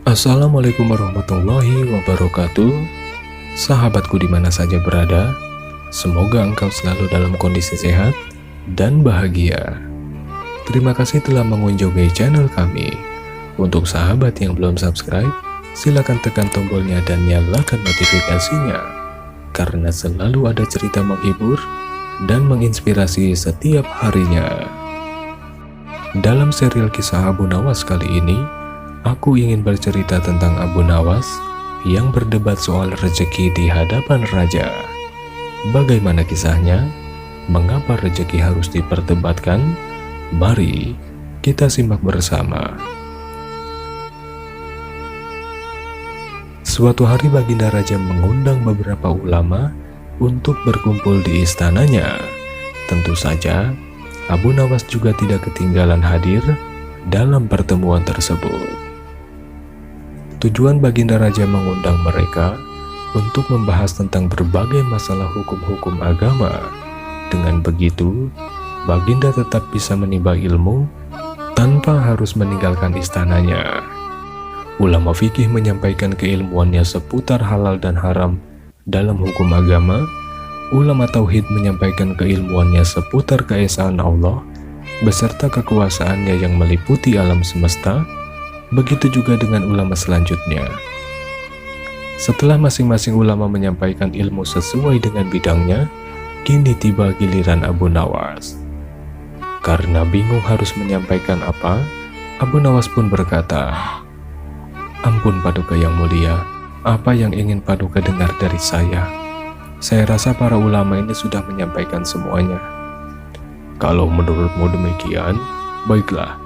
Assalamualaikum warahmatullahi wabarakatuh. Sahabatku di mana saja berada, semoga engkau selalu dalam kondisi sehat dan bahagia. Terima kasih telah mengunjungi channel kami. Untuk sahabat yang belum subscribe, silakan tekan tombolnya dan nyalakan notifikasinya, karena selalu ada cerita menghibur dan menginspirasi setiap harinya. Dalam serial kisah Abu Nawas kali ini, aku ingin bercerita tentang Abu Nawas yang berdebat soal rezeki di hadapan raja. Bagaimana kisahnya? Mengapa rezeki harus diperdebatkan? Mari kita simak bersama. Suatu hari Baginda Raja mengundang beberapa ulama untuk berkumpul di istananya. Tentu saja, Abu Nawas juga tidak ketinggalan hadir dalam pertemuan tersebut. Tujuan Baginda Raja mengundang mereka untuk membahas tentang berbagai masalah hukum-hukum agama. Dengan begitu, Baginda tetap bisa menimba ilmu tanpa harus meninggalkan istananya. Ulama fikih menyampaikan keilmuannya seputar halal dan haram dalam hukum agama. Ulama tauhid menyampaikan keilmuannya seputar keesaan Allah beserta kekuasaannya yang meliputi alam semesta. Begitu juga dengan ulama selanjutnya. Setelah masing-masing ulama menyampaikan ilmu sesuai dengan bidangnya, kini tiba giliran Abu Nawas. Karena bingung harus menyampaikan apa, Abu Nawas pun berkata, "Ampun Paduka yang mulia, apa yang ingin Paduka dengar dari saya? Saya rasa para ulama ini sudah menyampaikan semuanya." "Kalau menurutmu demikian, baiklah.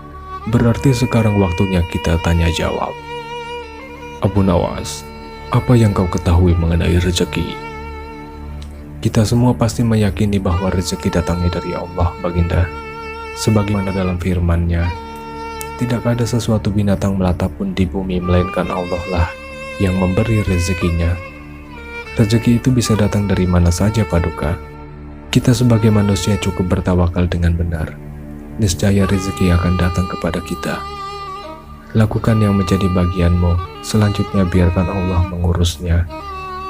Berarti sekarang waktunya kita tanya jawab. Abu Nawas, apa yang kau ketahui mengenai rezeki?" "Kita semua pasti meyakini bahwa rezeki datangnya dari Allah, Baginda. Sebagaimana dalam firman-Nya, tidak ada sesuatu binatang melata pun di bumi melainkan Allah lah yang memberi rezekinya. Rezeki itu bisa datang dari mana saja, Paduka. Kita sebagai manusia cukup bertawakal dengan benar. Niscaya rezeki akan datang kepada kita. Lakukan yang menjadi bagianmu, selanjutnya biarkan Allah mengurusnya."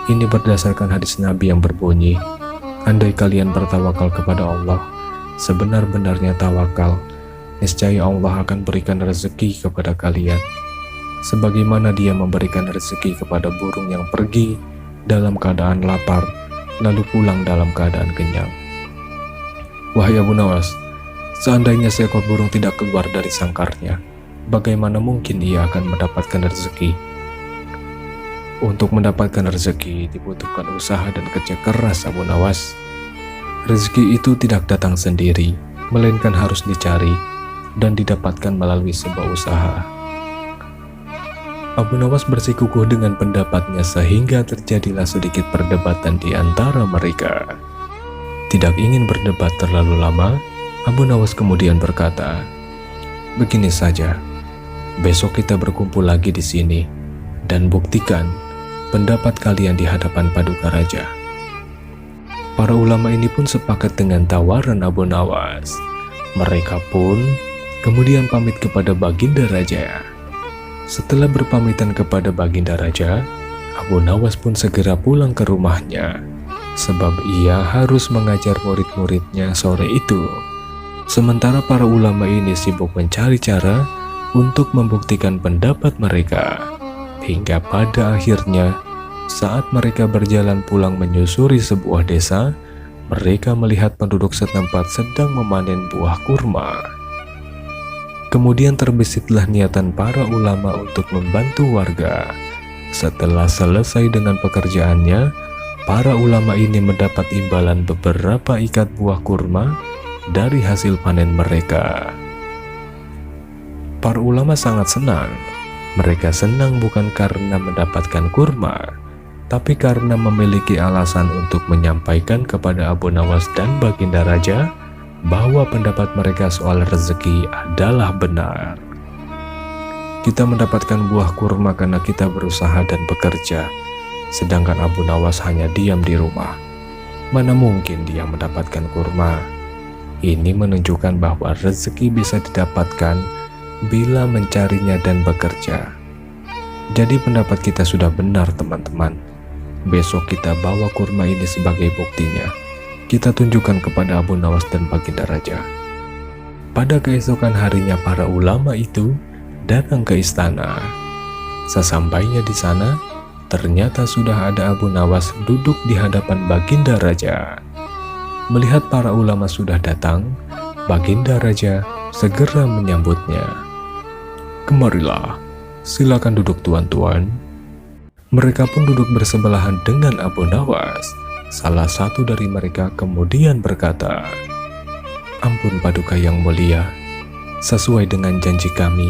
Ini berdasarkan hadis Nabi yang berbunyi, "Andai kalian bertawakal kepada Allah, sebenar-benarnya tawakal, niscaya Allah akan berikan rezeki kepada kalian, sebagaimana Dia memberikan rezeki kepada burung yang pergi dalam keadaan lapar, lalu pulang dalam keadaan kenyang." Wahai Abu Nawas, seandainya seekor burung tidak keluar dari sangkarnya, bagaimana mungkin ia akan mendapatkan rezeki? Untuk mendapatkan rezeki dibutuhkan usaha dan kerja keras, Abu Nawas. Rezeki itu tidak datang sendiri, melainkan harus dicari dan didapatkan melalui sebuah usaha. Abu Nawas bersikukuh dengan pendapatnya sehingga terjadilah sedikit perdebatan di antara mereka. Tidak ingin berdebat terlalu lama, Abu Nawas kemudian berkata, "Begini saja, besok kita berkumpul lagi di sini dan buktikan pendapat kalian di hadapan Paduka Raja." Para ulama ini pun sepakat dengan tawaran Abu Nawas. Mereka pun kemudian pamit kepada Baginda Raja. Setelah berpamitan kepada Baginda Raja, Abu Nawas pun segera pulang ke rumahnya, sebab ia harus mengajar murid-muridnya sore itu. Sementara para ulama ini sibuk mencari cara untuk membuktikan pendapat mereka. Hingga pada akhirnya, saat mereka berjalan pulang menyusuri sebuah desa, mereka melihat penduduk setempat sedang memanen buah kurma. Kemudian terbisitlah niatan para ulama untuk membantu warga. Setelah selesai dengan pekerjaannya, para ulama ini mendapat imbalan beberapa ikat buah kurma dari hasil panen mereka. Para ulama sangat senang. Mereka senang bukan karena mendapatkan kurma, tapi karena memiliki alasan untuk menyampaikan kepada Abu Nawas dan Baginda Raja bahwa pendapat mereka soal rezeki adalah benar. Kita mendapatkan buah kurma karena kita berusaha dan bekerja, sedangkan Abu Nawas hanya diam di rumah. Mana mungkin dia mendapatkan kurma? Ini menunjukkan bahwa rezeki bisa didapatkan bila mencarinya dan bekerja. Jadi pendapat kita sudah benar teman-teman. Besok kita bawa kurma ini sebagai buktinya. Kita tunjukkan kepada Abu Nawas dan Baginda Raja. Pada keesokan harinya para ulama itu datang ke istana. Sesampainya di sana, ternyata sudah ada Abu Nawas duduk di hadapan Baginda Raja. Melihat para ulama sudah datang, Baginda Raja segera menyambutnya. "Kemarilah, silakan duduk tuan-tuan." Mereka pun duduk bersebelahan dengan Abu Nawas. Salah satu dari mereka kemudian berkata, "Ampun Paduka yang mulia, sesuai dengan janji kami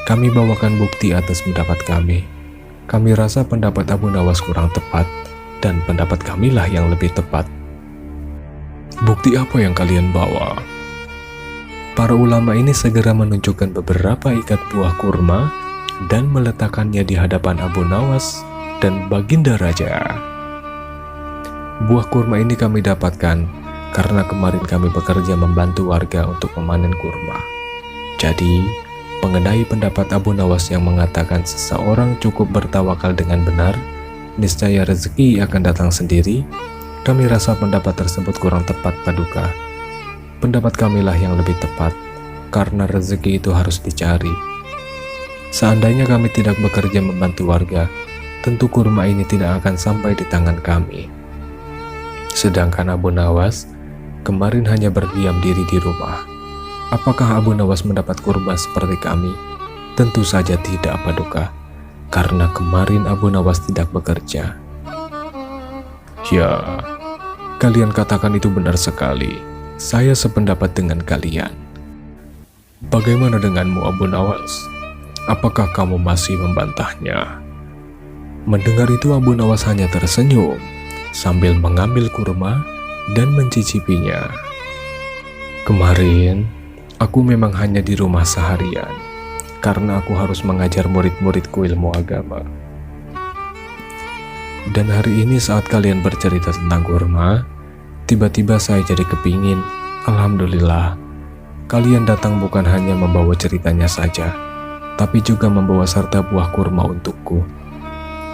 bawakan bukti atas pendapat kami. Kami rasa pendapat Abu Nawas kurang tepat, dan pendapat kamilah yang lebih tepat." "Bukti apa yang kalian bawa?" Para ulama ini segera menunjukkan beberapa ikat buah kurma dan meletakkannya di hadapan Abu Nawas dan Baginda Raja. "Buah kurma ini kami dapatkan karena kemarin kami bekerja membantu warga untuk memanen kurma. Jadi, mengenai pendapat Abu Nawas yang mengatakan seseorang cukup bertawakal dengan benar, niscaya rezeki akan datang sendiri, kami rasa pendapat tersebut kurang tepat Paduka. Pendapat kamilah yang lebih tepat, karena rezeki itu harus dicari. Seandainya kami tidak bekerja membantu warga, tentu kurma ini tidak akan sampai di tangan kami. Sedangkan Abu Nawas kemarin hanya berdiam diri di rumah. Apakah Abu Nawas mendapat kurma seperti kami? Tentu saja tidak Paduka, karena kemarin Abu Nawas tidak bekerja." "Ya, kalian katakan itu benar sekali. Saya sependapat dengan kalian. Bagaimana denganmu Abu Nawas? Apakah kamu masih membantahnya?" Mendengar itu Abu Nawas hanya tersenyum sambil mengambil kurma dan mencicipinya. "Kemarin, aku memang hanya di rumah seharian, karena aku harus mengajar murid-muridku ilmu agama. Dan hari ini saat kalian bercerita tentang kurma, tiba-tiba saya jadi kepingin. Alhamdulillah, kalian datang bukan hanya membawa ceritanya saja, tapi juga membawa serta buah kurma untukku.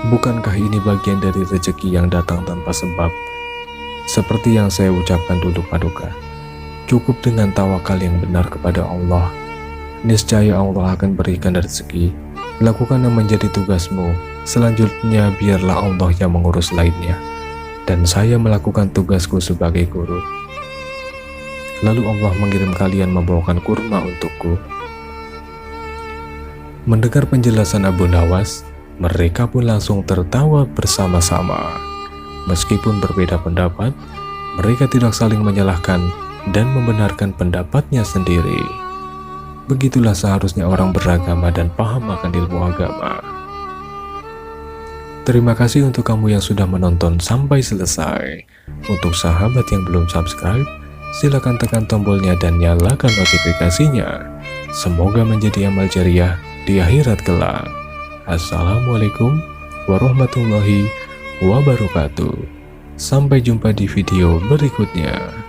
Bukankah ini bagian dari rezeki yang datang tanpa sebab? Seperti yang saya ucapkan dulu Paduka, cukup dengan tawakal yang benar kepada Allah. Niscaya Allah akan berikan rezeki. Lakukan yang menjadi tugasmu. Selanjutnya biarlah Allah yang mengurus lainnya. Dan saya melakukan tugasku sebagai guru." Lalu Allah mengirim kalian membawakan kurma untukku. Mendengar penjelasan Abu Nawas, mereka pun langsung tertawa bersama-sama. Meskipun berbeda pendapat, mereka tidak saling menyalahkan dan membenarkan pendapatnya sendiri. Begitulah seharusnya orang beragama dan paham akan ilmu agama. Terima kasih untuk kamu yang sudah menonton sampai selesai. Untuk sahabat yang belum subscribe, silakan tekan tombolnya dan nyalakan notifikasinya. Semoga menjadi amal jariah di akhirat kelak. Assalamualaikum warahmatullahi wabarakatuh. Sampai jumpa di video berikutnya.